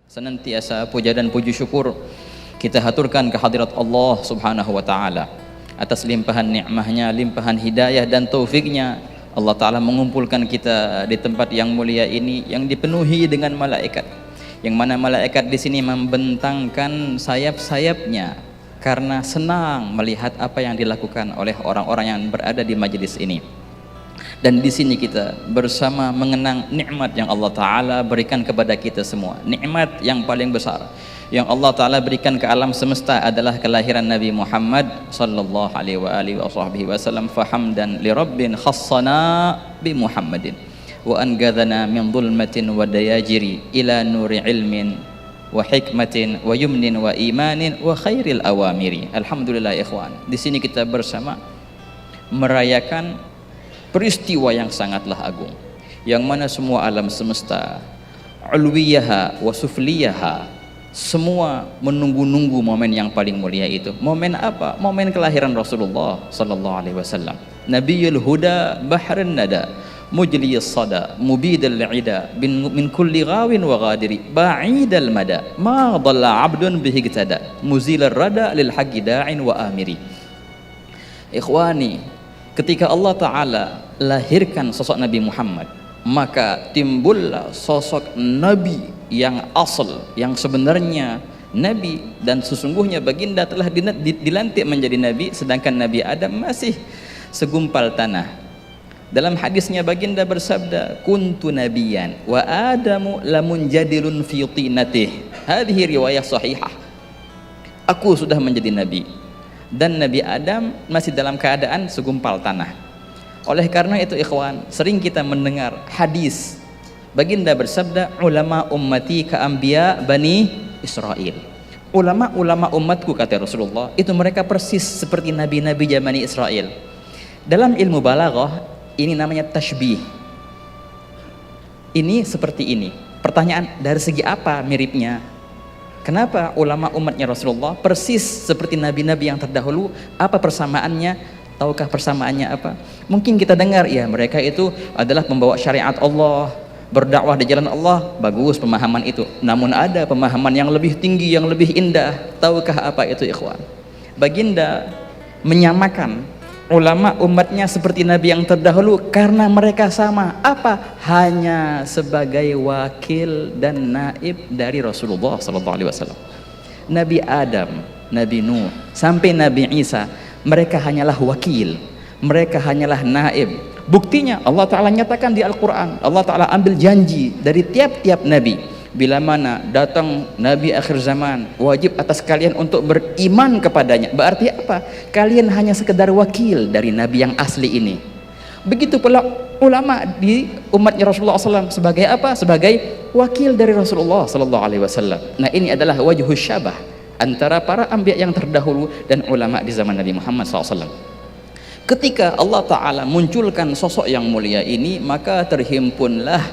Senantiasa puja dan puji syukur kita haturkan ke hadirat Allah Subhanahu wa taala atas limpahan nikmahnya, limpahan hidayah dan taufiknya. Allah taala mengumpulkan kita di tempat yang mulia ini yang dipenuhi dengan malaikat, yang mana malaikat di sini membentangkan sayap-sayapnya karena senang melihat apa yang dilakukan oleh orang-orang yang berada di majelis ini. Dan di sini kita bersama mengenang nikmat yang Allah Ta'ala berikan kepada kita semua. Nikmat yang paling besar yang Allah Ta'ala berikan ke alam semesta adalah kelahiran Nabi Muhammad sallallahu alaihi wasallam. Fahamdan li rabbin khassana bi Muhammadin wa angadhana min dhulmatin wa dayajiri ila nuri ilmin wa hikmatin wa yumnin wa imanin wa khairil awamiri. Alhamdulillah ikhwan, di sini kita bersama merayakan peristiwa yang sangatlah agung, yang mana semua alam semesta, ulwiyaha wa sufliyaha, semua menunggu-nunggu momen yang paling mulia itu. Momen apa? Momen kelahiran Rasulullah sallallahu alaihi wasallam. Nabiyul huda bahrun nada, mujliyus sada, mubidal ida, min kulli ghawin wa ghadiri, ba'idal mada, ma dhalla 'abdun bihi iktada, muzilar rada lil haqqi da'in wa amiri. Ikhwani, ketika Allah Ta'ala lahirkan sosok Nabi Muhammad, maka timbullah sosok Nabi yang asal, yang sebenarnya Nabi, dan sesungguhnya baginda telah dilantik menjadi Nabi, sedangkan Nabi Adam masih segumpal tanah. Dalam hadisnya baginda bersabda, kuntu nabiyan wa adamu lamunjadilun fi tinatih. Hadhihi riwayah sahihah. Aku sudah menjadi Nabi dan Nabi Adam masih dalam keadaan segumpal tanah. Oleh karena itu ikhwan, sering kita mendengar hadis baginda bersabda, ulama ummati ka anbiya bani Israel. Ulama-ulama umatku, kata Rasulullah, itu mereka persis seperti nabi-nabi zaman Israel. Dalam ilmu balaghah ini namanya tashbih. Ini seperti ini. Pertanyaan, dari segi apa miripnya? Kenapa ulama umatnya Rasulullah persis seperti nabi-nabi yang terdahulu? Apa persamaannya? Tahukah persamaannya apa? Mungkin kita dengar, ya mereka itu adalah pembawa syariat Allah, berdakwah di jalan Allah. Bagus pemahaman itu. Namun ada pemahaman yang lebih tinggi, yang lebih indah. Tahukah apa itu ikhwan? Baginda menyamakan ulama umatnya seperti nabi yang terdahulu karena mereka sama. Apa? Hanya sebagai wakil dan naib dari Rasulullah SAW. Nabi Adam, Nabi Nuh, sampai Nabi Isa, mereka hanyalah wakil, mereka hanyalah naib. Buktinya Allah Ta'ala nyatakan di Al-Quran. Allah Ta'ala ambil janji dari tiap-tiap nabi. Bila mana datang Nabi akhir zaman, wajib atas kalian untuk beriman kepadanya. Berarti apa? Kalian hanya sekedar wakil dari Nabi yang asli ini. Begitu pula ulama di umatnya Rasulullah SAW sebagai apa? Sebagai wakil dari Rasulullah SAW. Nah, ini adalah wajhus syabah antara para anbiya yang terdahulu dan ulama di zaman Nabi Muhammad SAW. Ketika Allah Ta'ala munculkan sosok yang mulia ini, maka terhimpunlah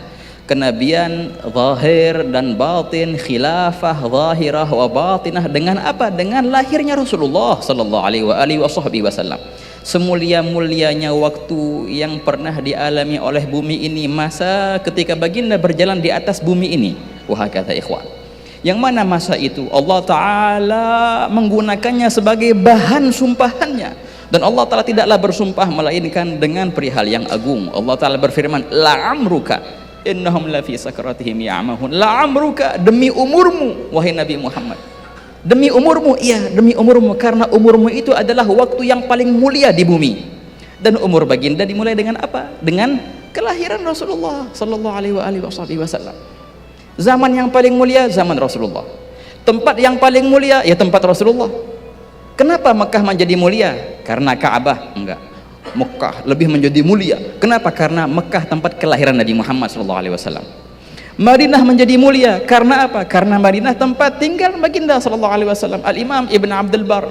kenabian zahir dan batin, khilafah zahirah wa batinah. Dengan apa? Dengan lahirnya Rasulullah sallallahu alaihi wasallam. Semulia-mulianya waktu yang pernah dialami oleh bumi ini, masa ketika baginda berjalan di atas bumi ini. Wahai kata ikhwan, yang mana masa itu Allah Ta'ala menggunakannya sebagai bahan sumpahannya. Dan Allah Ta'ala tidaklah bersumpah melainkan dengan perihal yang agung. Allah Ta'ala berfirman, la'amruka innahum lafi sakratihim ya'mahun. La'amruka, demi umurmu wahai Nabi Muhammad. Demi umurmu, iya demi umurmu, karena umurmu itu adalah waktu yang paling mulia di bumi. Dan umur baginda dimulai dengan apa? Dengan kelahiran Rasulullah sallallahu alaihi wasallam. Zaman yang paling mulia zaman Rasulullah. Tempat yang paling mulia ya tempat Rasulullah. Kenapa Mekah menjadi mulia? Karena Ka'bah? Enggak. Mekah lebih menjadi mulia. Kenapa? Karena Mekah tempat kelahiran Nabi Muhammad SAW. Madinah menjadi mulia karena apa? Karena Madinah tempat tinggal baginda SAW. Al-Imam Ibn Abdul Bar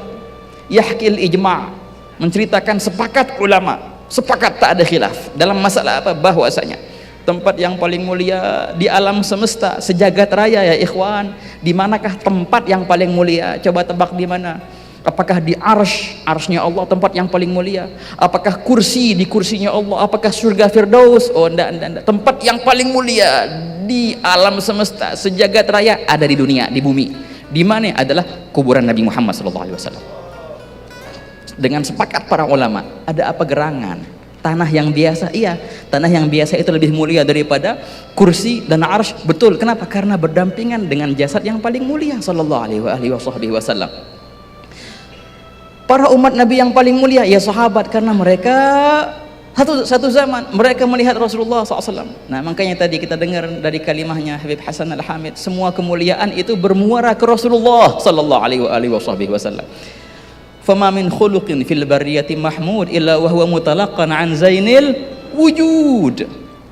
yahkil ijma', menceritakan sepakat ulama, sepakat tak ada khilaf dalam masalah apa? Bahwasanya tempat yang paling mulia di alam semesta sejagat raya ya ikhwan. Di manakah tempat yang paling mulia? Coba tebak di mana? Apakah di arsy-nya Allah tempat yang paling mulia? Apakah kursi di kursinya Allah? Apakah surga Firdaus? Oh enggak. Tempat yang paling mulia di alam semesta sejagat raya ada di dunia, di bumi. Di mana adalah kuburan Nabi Muhammad SAW. Dengan sepakat para ulama, ada apa gerangan? Tanah yang biasa, iya, tanah yang biasa itu lebih mulia daripada kursi dan arsy. Betul. Kenapa? Karena berdampingan dengan jasad yang paling mulia sallallahu alaihi wasallam. Para umat Nabi yang paling mulia ya sahabat, karena mereka satu zaman mereka melihat Rasulullah SAW. Nah, makanya tadi kita dengar dari kalimahnya Habib Hasan Al-Hamid, semua kemuliaan itu bermuara ke Rasulullah sallallahu alaihi wasallam. Fama min khuluqin fil bariyati mahmud illa wa huwa mutalaqqan an zainil wujud.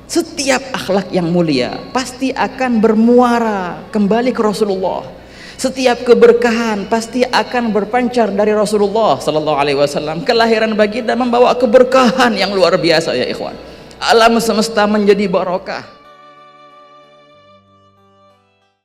Setiap akhlak yang mulia pasti akan bermuara kembali ke Rasulullah. Setiap keberkahan pasti akan berpancar dari Rasulullah sallallahu alaihi wasallam. Kelahiran baginda membawa keberkahan yang luar biasa ya ikhwan. Alam semesta menjadi barokah.